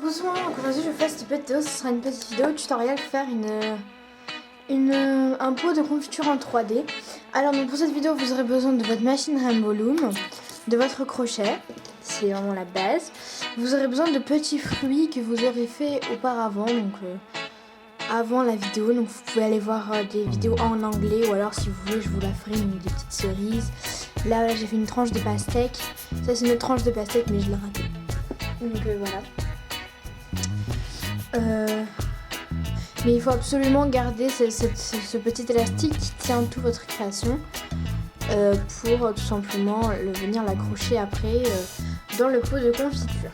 Bonsoir, donc aujourd'hui je fais cette petite vidéo, ce sera une petite vidéo tutoriel pour faire un pot de confiture en 3D. Alors donc pour cette vidéo vous aurez besoin de votre machine Rainbow Loom, de votre crochet, c'est vraiment la base. Vous aurez besoin de petits fruits que vous aurez fait auparavant, donc avant la vidéo, donc vous pouvez aller voir des vidéos en anglais ou alors si vous voulez je vous la ferai des petites cerises. Là j'ai fait une tranche de pastèque, ça c'est une autre tranche de pastèque mais je l'ai ratée. Donc voilà. Mais il faut absolument garder ce petit élastique qui tient toute votre création pour tout simplement venir l'accrocher après dans le pot de confiture.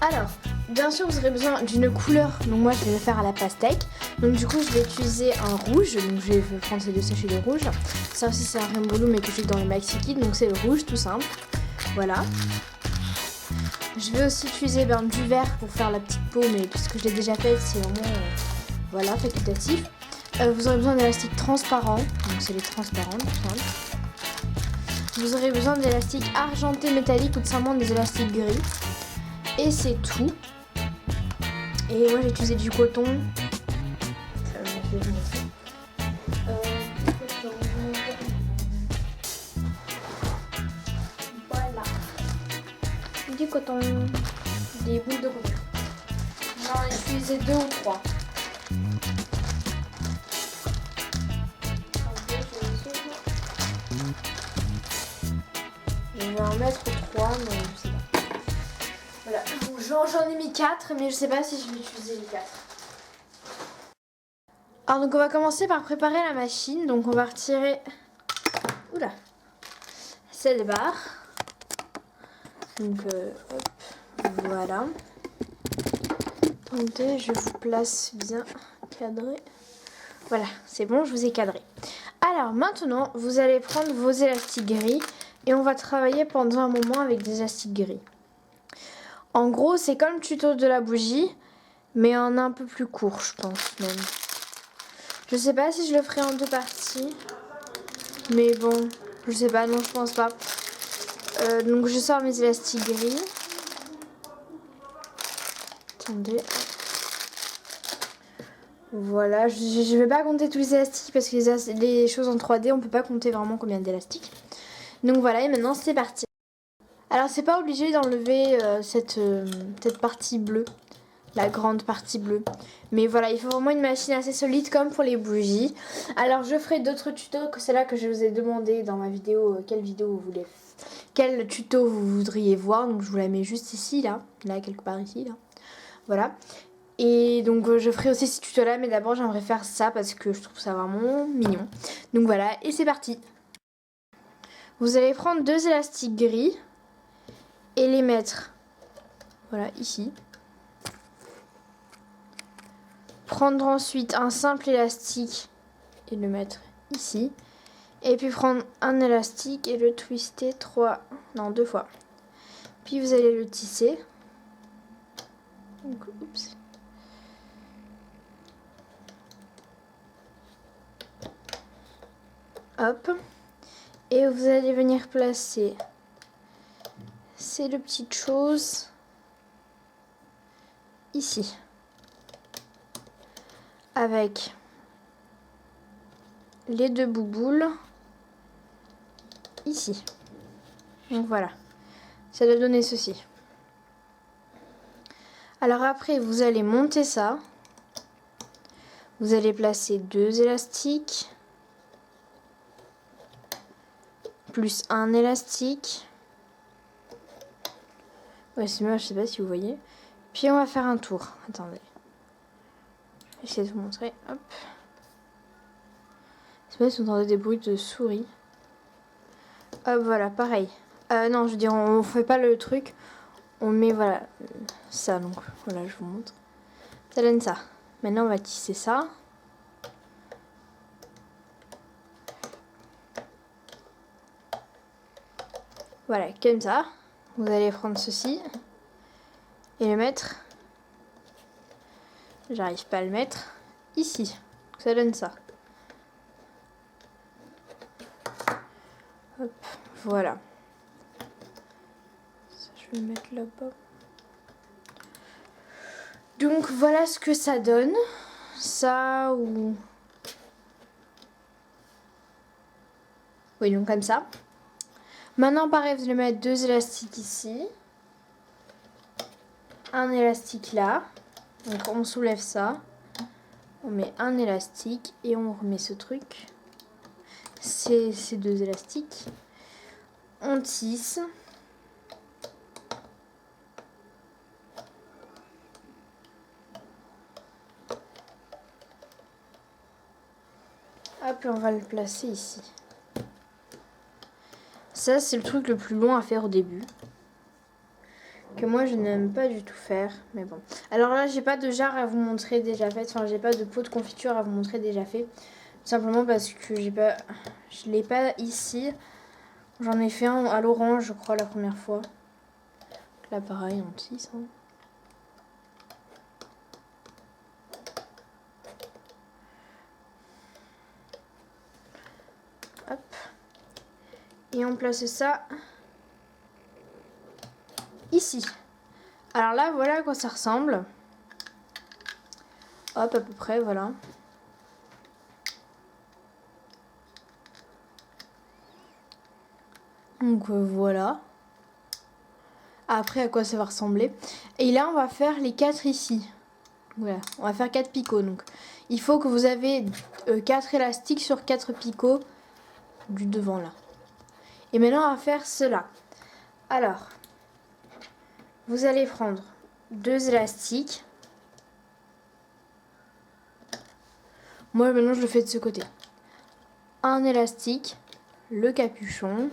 Alors, bien sûr vous aurez besoin d'une couleur, donc moi je vais le faire à la pastèque. Donc du coup je vais utiliser un rouge, donc je vais prendre ces deux sachets de rouge. Ça aussi c'est un Rainbow Loom mais que j'ai dans le Maxi Kit, donc c'est le rouge tout simple. Voilà. Je vais aussi utiliser du vert pour faire la petite peau, mais puisque je l'ai déjà fait, c'est vraiment voilà, facultatif. Vous aurez besoin d'élastiques transparents, donc c'est les transparents tout simple. Vous aurez besoin d'élastiques argentés métalliques ou tout simplement des élastiques gris. Et c'est tout. Et moi j'ai utilisé du coton. Je vais vous montrer. Voilà. Du coton. Des boules de coton. J'en ai utilisé 2 ou 3. Je vais en mettre 3, mais je sais pas. Voilà. J'en ai mis 4, mais je sais pas si je vais utiliser les 4. Alors donc on va commencer par préparer la machine. Donc on va retirer cette barre. Donc hop, voilà. Attendez, je vous place bien cadré. Voilà, c'est bon, je vous ai cadré. Alors maintenant, vous allez prendre vos élastiques gris et on va travailler pendant un moment avec des élastiques gris. En gros, c'est comme le tuto de la bougie, mais en un peu plus court, je pense même. Je sais pas si je le ferai en 2 parties, mais bon, je sais pas, non, je pense pas. Donc je sors mes élastiques gris. Attendez. Voilà, je vais pas compter tous les élastiques parce que les choses en 3D, on peut pas compter vraiment combien d'élastiques. Donc voilà, et maintenant c'est parti. Alors c'est pas obligé d'enlever cette partie bleue, la grande partie bleue. Mais voilà, il faut vraiment une machine assez solide comme pour les bougies. Alors je ferai d'autres tutos que celle-là que je vous ai demandé dans ma vidéo, quel tuto vous voudriez voir. Donc je vous la mets juste ici, là quelque part ici, là. Voilà. Et donc je ferai aussi ce tuto là, mais d'abord j'aimerais faire ça parce que je trouve ça vraiment mignon. Donc voilà, et c'est parti. Vous allez prendre 2 élastiques gris et les mettre, voilà, ici. Prendre ensuite un simple élastique et le mettre ici. Et puis prendre un élastique et le twister 2 fois. Puis vous allez le tisser. Donc, oups. Hop. Et vous allez venir placer ces 2 petites choses ici. Avec les 2 bouboules ici. Donc voilà. Ça doit donner ceci. Alors après, vous allez monter ça. Vous allez placer 2 élastiques. Plus un élastique. Ouais, c'est moche, je sais pas si vous voyez. Puis on va faire un tour. Attendez. J'essaie de vous montrer. Hop. C'est pas si vous entendez des bruits de souris. Hop, voilà, pareil. Non, je veux dire, on fait pas le truc. On met, voilà, ça. Donc, voilà, je vous montre. Ça donne ça. Maintenant, on va tisser ça. Voilà, comme ça. Vous allez prendre ceci et le mettre. J'arrive pas à le mettre ici. Ça donne ça. Hop, voilà. Ça, je vais le mettre là-bas. Donc voilà ce que ça donne. Ça ou... Oui, donc comme ça. Maintenant, pareil, vous allez mettre 2 élastiques ici. Un élastique là. Donc on soulève ça. On met un élastique et on remet ce truc. Ces 2 élastiques. On tisse. Hop, et on va le placer ici. Ça, c'est le truc le plus long à faire au début. Que moi, je n'aime pas du tout faire. Mais bon. Alors là, j'ai pas de jarre à vous montrer déjà fait. Enfin, j'ai pas de pot de confiture à vous montrer déjà fait. Tout simplement parce que je l'ai pas ici. J'en ai fait un à l'orange, je crois, la première fois. Là, pareil, on tisse. Hein. Hop. Et on place ça ici. Alors là, voilà à quoi ça ressemble. Hop, à peu près, voilà. Donc voilà. Après, à quoi ça va ressembler. Et là, on va faire les 4 ici. Voilà, on va faire 4 picots. Donc, il faut que vous avez 4 élastiques sur 4 picots du devant là. Et maintenant, on va faire cela. Alors, vous allez prendre 2 élastiques. Moi, maintenant, je le fais de ce côté. Un élastique, le capuchon.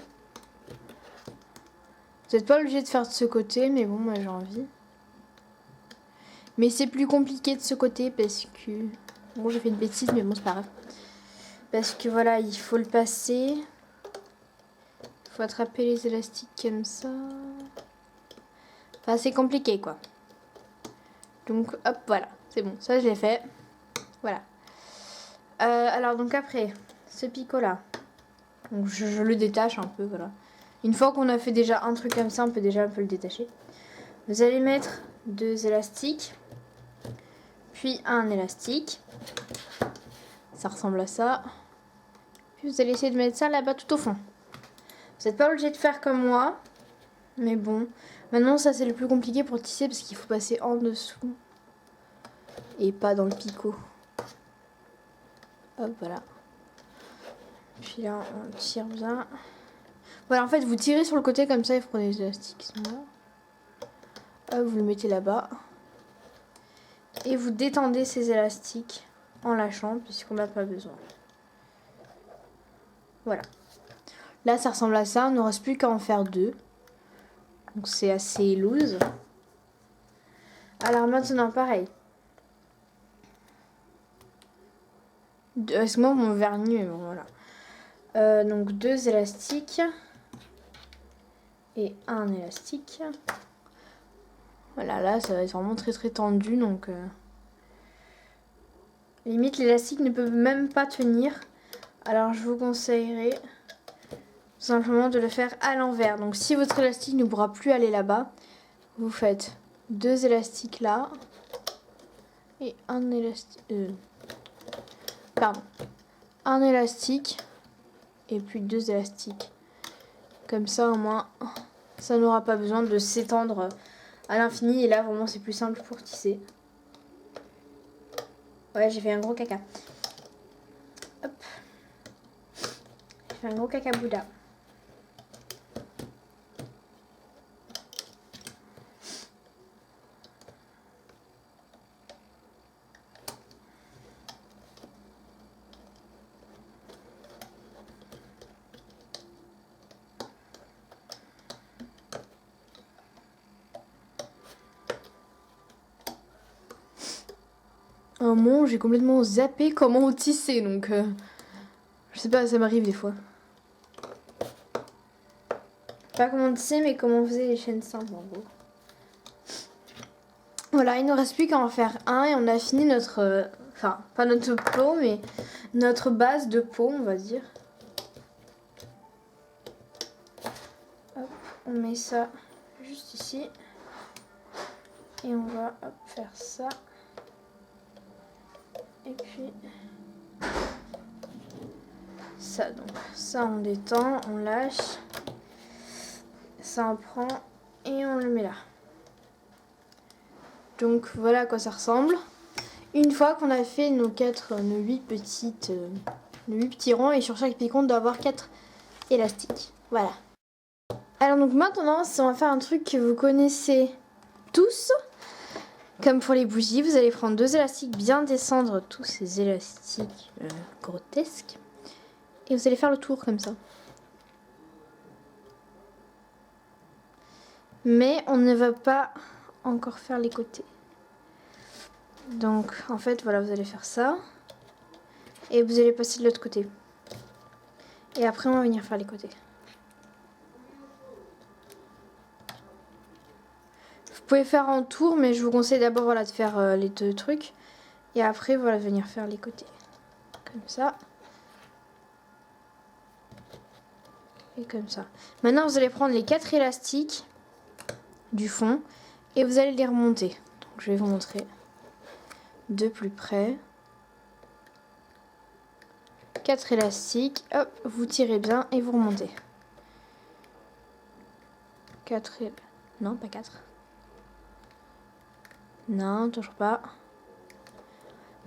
Vous n'êtes pas obligé de faire de ce côté, mais bon, moi, j'ai envie. Mais c'est plus compliqué de ce côté parce que... Bon, j'ai fait une bêtise, mais bon, c'est pas grave. Parce que voilà, il faut le passer. Il faut attraper les élastiques comme ça. Enfin, c'est compliqué, quoi. Donc, hop, voilà. C'est bon, ça, je l'ai fait. Voilà. Alors, donc après, ce picot-là. Donc, je le détache un peu, voilà. Une fois qu'on a fait déjà un truc comme ça, on peut déjà un peu le détacher. Vous allez mettre 2 élastiques. Puis un élastique. Ça ressemble à ça. Puis vous allez essayer de mettre ça là-bas tout au fond. Vous n'êtes pas obligé de faire comme moi. Mais bon. Maintenant, ça c'est le plus compliqué pour tisser parce qu'il faut passer en dessous. Et pas dans le picot. Hop, voilà. Puis là, on tire bien. Voilà, en fait, vous tirez sur le côté comme ça et vous prenez les élastiques qui sont là. Hop, vous le mettez là-bas. Et vous détendez ces élastiques en lâchant puisqu'on n'a pas besoin. Voilà. Là, ça ressemble à ça. Il ne reste plus qu'à en faire 2. Donc, c'est assez loose. Alors, maintenant, pareil. Excuse-moi, mon vernis, mais bon, voilà. Donc, 2 élastiques. Et un élastique. Voilà, là, ça va être vraiment très très tendu. Donc, limite, l'élastique ne peut même pas tenir. Alors, je vous conseillerais tout simplement de le faire à l'envers. Donc, si votre élastique ne pourra plus aller là-bas, vous faites 2 élastiques là. Et un élastique... Pardon. Un élastique. Et puis 2 élastiques. Comme ça, au moins, ça n'aura pas besoin de s'étendre à l'infini. Et là, vraiment, c'est plus simple pour tisser. Ouais, j'ai fait un gros caca. Hop. J'ai fait un gros caca Bouddha. Un moment, j'ai complètement zappé comment tisser, donc je sais pas, ça m'arrive des fois. Pas comment tisser, mais comment on faisait les chaînes simples en gros. Voilà, il ne reste plus qu'à en faire un et on a fini notre... Enfin, pas notre pot, mais notre base de pot, on va dire. Hop, on met ça juste ici. Et on va faire ça. Et puis ça, donc ça on détend, on lâche. Ça on prend et on le met là. Donc voilà à quoi ça ressemble. Une fois qu'on a fait nos 8 petits ronds, et sur chaque pic on doit avoir 4 élastiques. Voilà. Alors donc maintenant, on va faire un truc que vous connaissez tous. Comme pour les bougies, vous allez prendre 2 élastiques, bien descendre tous ces élastiques grotesques. Et vous allez faire le tour comme ça. Mais on ne va pas encore faire les côtés. Donc en fait, voilà, vous allez faire ça. Et vous allez passer de l'autre côté. Et après, on va venir faire les côtés. Vous pouvez faire en tour, mais je vous conseille d'abord voilà, de faire les 2 trucs. Et après, voilà, venir faire les côtés. Comme ça. Et comme ça. Maintenant, vous allez prendre les 4 élastiques du fond. Et vous allez les remonter. Donc, je vais vous montrer de plus près. 4 élastiques. Hop, vous tirez bien et vous remontez. 4 élastiques. Non, pas 4. Non, toujours pas.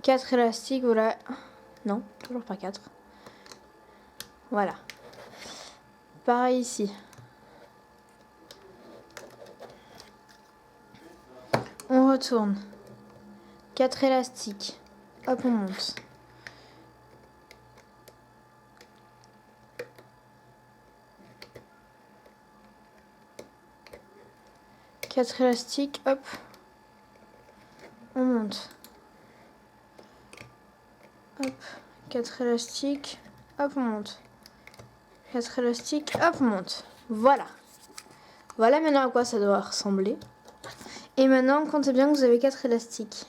4 élastiques, voilà. Non, toujours pas 4. Voilà. Pareil ici. On retourne. 4 élastiques. Hop, on monte. Quatre élastiques, hop. On monte. Hop. 4 élastiques, hop, on monte. 4 élastiques, hop, on monte. Voilà. Voilà maintenant à quoi ça doit ressembler. Et maintenant, comptez bien que vous avez 4 élastiques.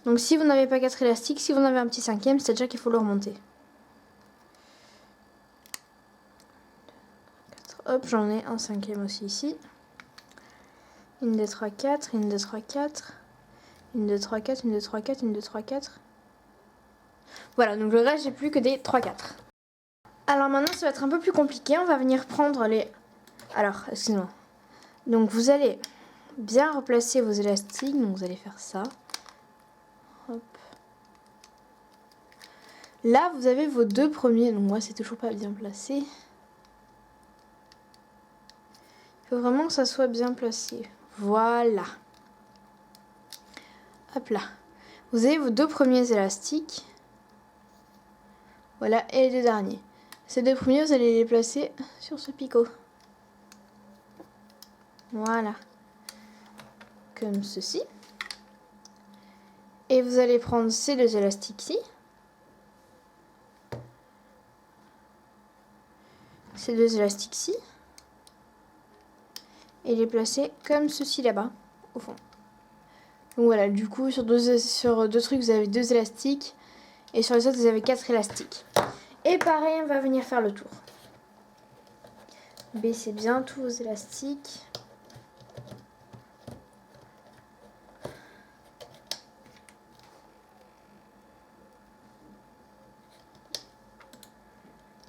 Donc si vous n'avez pas 4 élastiques, si vous en avez un petit 5e, c'est déjà qu'il faut le remonter. Hop, j'en ai un 5e aussi ici. 1, 2, 3, 4, 1, 2, 3, 4. 1, 2, 3, 4, 1, 2, 3, 4, 1, 2, 3, 4. Voilà, donc le reste, j'ai plus que des 3, 4. Alors maintenant, ça va être un peu plus compliqué. On va venir prendre les... Alors, excusez-moi. Donc vous allez bien replacer vos élastiques. Donc vous allez faire ça. Hop. Là, vous avez vos 2 premiers. Donc moi, c'est toujours pas bien placé. Il faut vraiment que ça soit bien placé. Voilà. Hop là. Vous avez vos 2 premiers élastiques. Voilà, et les 2 derniers. Ces 2 premiers, vous allez les placer sur ce picot. Voilà. Comme ceci. Et vous allez prendre ces 2 élastiques-ci. Ces 2 élastiques-ci. Et les placer comme ceci là-bas, au fond. Donc voilà, du coup, sur deux trucs, vous avez 2 élastiques. Et sur les autres, vous avez 4 élastiques. Et pareil, on va venir faire le tour. Baissez bien tous vos élastiques.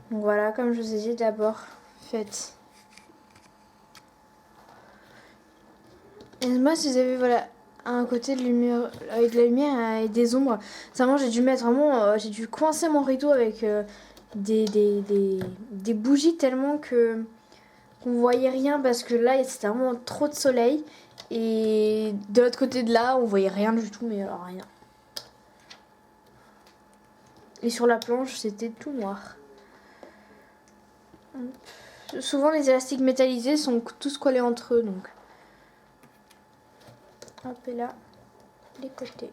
Donc voilà, comme je vous ai dit, d'abord, faites. Et moi, si vous avez voilà, un côté de lumière, avec de la lumière et des ombres, vraiment, j'ai dû mettre vraiment, j'ai dû coincer mon rideau avec des bougies tellement que qu'on voyait rien parce que là, c'était vraiment trop de soleil. Et de l'autre côté de là, on voyait rien du tout, mais alors rien. Et sur la planche, c'était tout noir. Souvent, les élastiques métallisés sont tous collés entre eux, donc. Hop, et là, les côtés.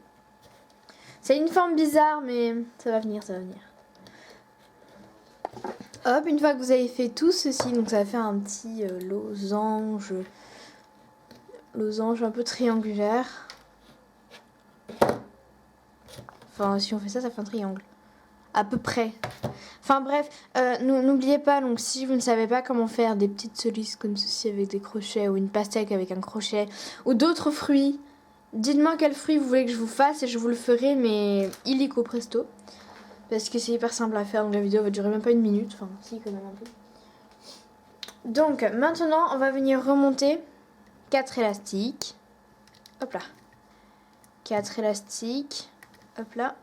C'est une forme bizarre, mais ça va venir, ça va venir. Hop, une fois que vous avez fait tout ceci, donc ça va faire un petit losange un peu triangulaire. Enfin, si on fait ça, ça fait un triangle. à peu près. Enfin bref, n'oubliez pas, donc si vous ne savez pas comment faire des petites solices comme ceci avec des crochets, ou une pastèque avec un crochet, ou d'autres fruits, dites-moi quel fruit vous voulez que je vous fasse et je vous le ferai, mais illico presto. Parce que c'est hyper simple à faire, donc la vidéo va durer même pas une minute, enfin si quand même un peu. Donc maintenant on va venir remonter 4 élastiques. Hop là. 4 élastiques. Hop là.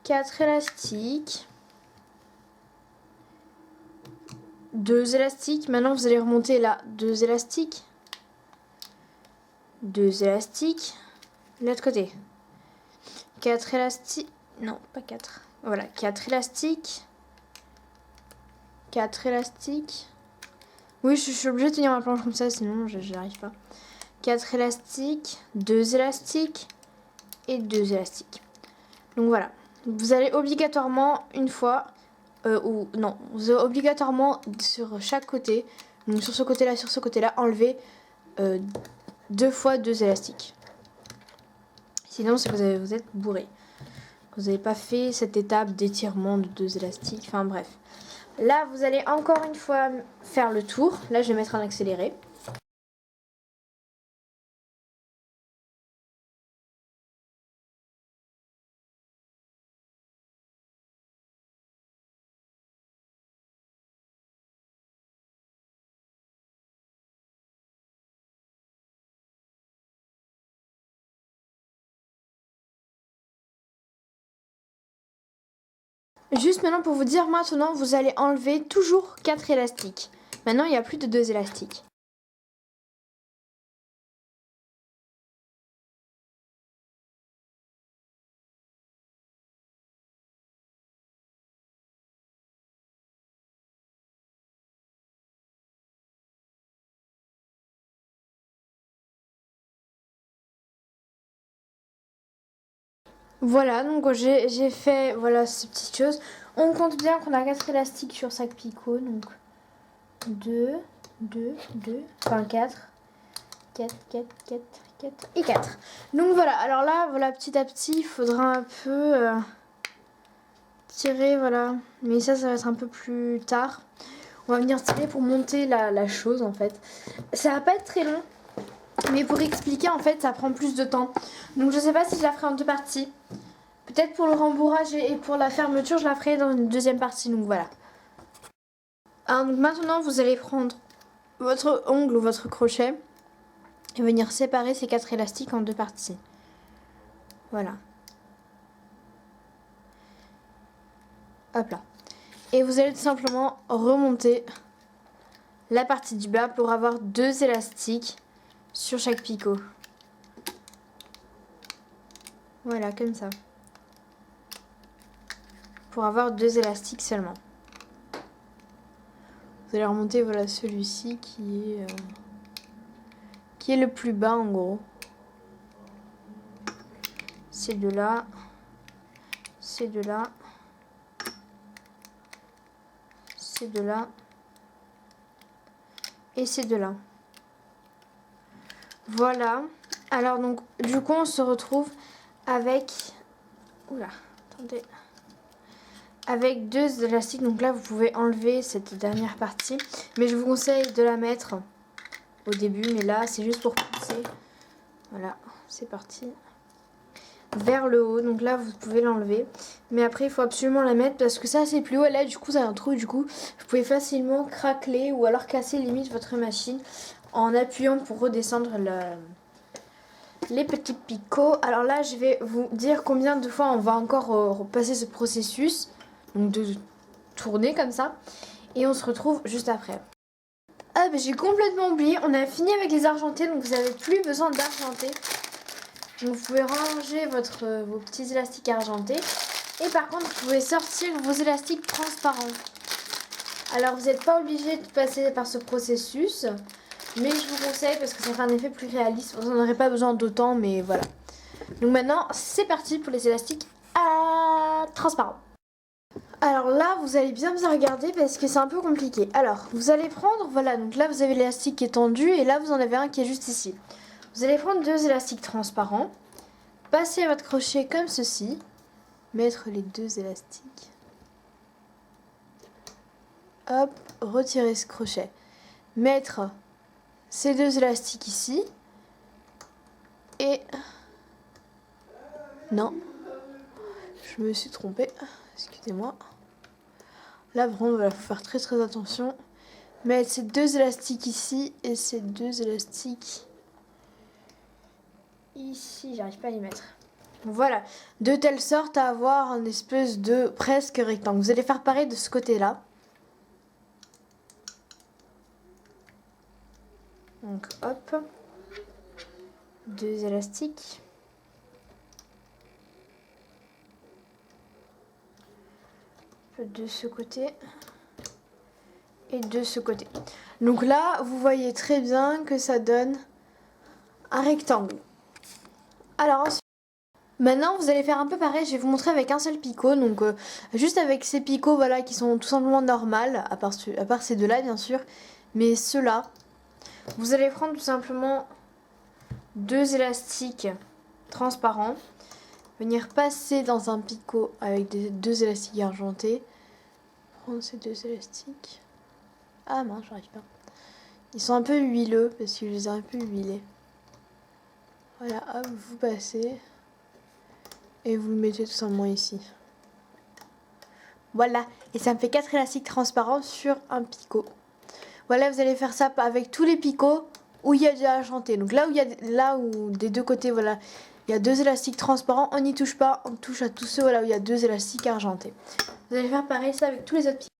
4 élastiques. 2 élastiques. Maintenant vous allez remonter là. 2 élastiques. 2 élastiques. L'autre côté. 4 élastiques. Non, pas 4. Voilà, 4 élastiques. 4 élastiques. Oui, je suis obligée de tenir ma planche comme ça, sinon je n'arrive pas. 4 élastiques, 2 élastiques et 2 élastiques. Donc voilà. Vous allez obligatoirement une fois, ou non, vous allez obligatoirement sur chaque côté, donc sur ce côté-là, enlever 2 fois 2 élastiques. Sinon, c'est que vous êtes bourré. Vous n'avez pas fait cette étape d'étirement de 2 élastiques. Enfin bref. Là, vous allez encore une fois faire le tour. Là, je vais mettre en accéléré. Juste maintenant pour vous dire, maintenant vous allez enlever toujours 4 élastiques. Maintenant il n'y a plus de 2 élastiques. Voilà, donc j'ai fait voilà ces petites choses. On compte bien qu'on a 4 élastiques sur chaque picot. Donc 2, 2, 2, enfin 4. 4, 4, 4, 4 et 4. Donc voilà, alors là, voilà, petit à petit, il faudra un peu tirer, voilà. Mais ça va être un peu plus tard. On va venir tirer pour monter la chose, en fait. Ça va pas être très long. Mais pour expliquer, en fait, ça prend plus de temps. Donc je sais pas si je la ferai en 2 parties. Peut-être pour le rembourrage et pour la fermeture, je la ferai dans une 2e partie. Donc voilà. Alors, donc maintenant, vous allez prendre votre ongle ou votre crochet et venir séparer ces 4 élastiques en 2 parties. Voilà. Hop là. Et vous allez tout simplement remonter la partie du bas pour avoir 2 élastiques sur chaque picot. Voilà, comme ça. Pour avoir 2 élastiques seulement. Vous allez remonter, voilà, celui-ci qui est le plus bas en gros. Ces deux-là. Ces deux-là. Ces deux-là. Et ces deux-là. Voilà. Alors donc, du coup, on se retrouve avec... Oula, attendez. Avec 2 élastiques. Donc là, vous pouvez enlever cette dernière partie. Mais je vous conseille de la mettre au début. Mais là, c'est juste pour pousser. Voilà, c'est parti. Vers le haut. Donc là, vous pouvez l'enlever. Mais après, il faut absolument la mettre parce que ça, c'est plus haut. Et là, du coup, ça a un trou. Du coup, vous pouvez facilement craqueler ou alors casser limite votre machine en appuyant pour redescendre les petits picots. Alors là, je vais vous dire combien de fois on va encore repasser ce processus. Donc de tourner comme ça. Et on se retrouve juste après. Ah bah j'ai complètement oublié. On a fini avec les argentés. Donc vous n'avez plus besoin d'argenter. Donc vous pouvez ranger vos petits élastiques argentés. Et par contre, vous pouvez sortir vos élastiques transparents. Alors vous n'êtes pas obligé de passer par ce processus. Mais je vous conseille parce que ça fait un effet plus réaliste. Vous n'en aurez pas besoin d'autant, mais voilà. Donc maintenant, c'est parti pour les élastiques transparents. Alors là, vous allez bien regarder parce que c'est un peu compliqué. Alors, vous allez prendre, voilà, donc là vous avez l'élastique qui est tendu et là vous en avez un qui est juste ici. Vous allez prendre 2 élastiques transparents, passer votre crochet comme ceci, mettre les 2 élastiques hop, retirer ce crochet. Mettre ces deux élastiques ici. Et... Non, je me suis trompée, excusez-moi. Là, vraiment, il faut faire très très attention. Mettre ces deux élastiques ici et ces deux élastiques ici. J'arrive pas à les mettre. Voilà, de telle sorte à avoir un espèce de presque rectangle. Vous allez faire pareil de ce côté-là. Donc hop, deux élastiques. De ce côté et de ce côté. Donc là, vous voyez très bien que ça donne un rectangle. Alors ensuite, maintenant vous allez faire un peu pareil. Je vais vous montrer avec un seul picot. Donc juste avec ces picots, voilà, qui sont tout simplement normales, à part ces deux-là bien sûr. Mais ceux-là, vous allez prendre tout simplement deux élastiques transparents, venir passer dans un picot avec deux élastiques argentés. Prendre ces deux élastiques. Ah mince, j'arrive pas. Ils sont un peu huileux parce que je les ai un peu huilés. Voilà, hop, vous passez. Et vous le mettez tout simplement ici. Voilà, et ça me fait 4 élastiques transparents sur un picot. Voilà, vous allez faire ça avec tous les picots où il y a du argenté. Donc là où des deux côtés, voilà, il y a deux élastiques transparents, on n'y touche pas, on touche à tous ceux voilà, où il y a deux élastiques argentés. Vous allez faire pareil ça avec tous les autres picots.